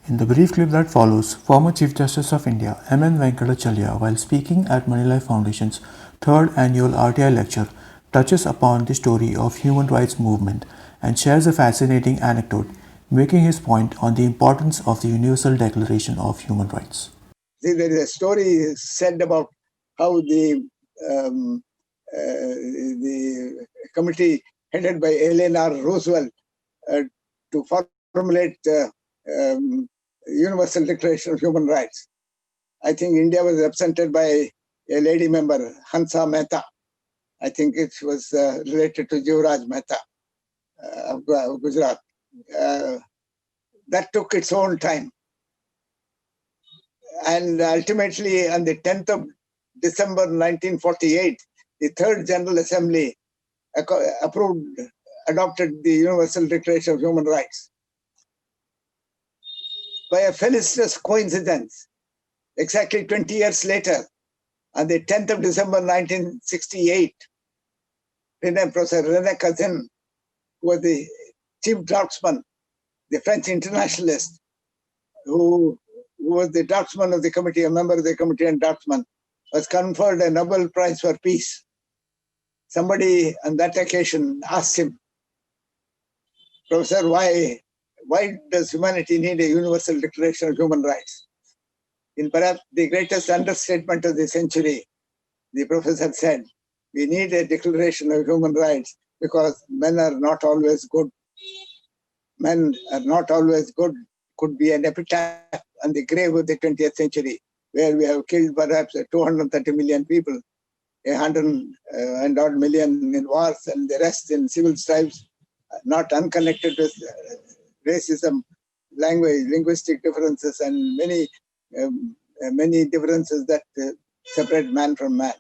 In the brief clip that follows, former Chief Justice of India M.N. Venkatachaliah, while speaking at Moneylife Foundation's third annual RTI Lecture, touches upon the story of human rights movement and shares a fascinating anecdote, making his point on the importance of the Universal Declaration of Human Rights. See, there is a story said about how the committee headed by Eleanor Roosevelt to formulate Universal Declaration of Human Rights. I think India was represented by a lady member, Hansa Mehta. I think it was related to Jivraj Mehta of Gujarat. That took its own time. And ultimately, on the 10th of December 1948, the Third General Assembly adopted the Universal Declaration of Human Rights. By a felicitous coincidence, exactly 20 years later, on the 10th of December 1968, Professor René Cassin, who was the chief draftsman, the French internationalist, who was the draftsman of the committee, a member of the committee and draftsman, was conferred a Nobel Prize for Peace. Somebody on that occasion asked him, Professor, why does humanity need a universal declaration of human rights? In perhaps the greatest understatement of the century, the professor said, we need a declaration of human rights because men are not always good. Men are not always good could be an epitaph on the grave of the 20th century, where we have killed perhaps 230 million people, 100 and odd million in wars, and the rest in civil strifes, not unconnected with racism, language, linguistic differences, and many differences that separate man from man.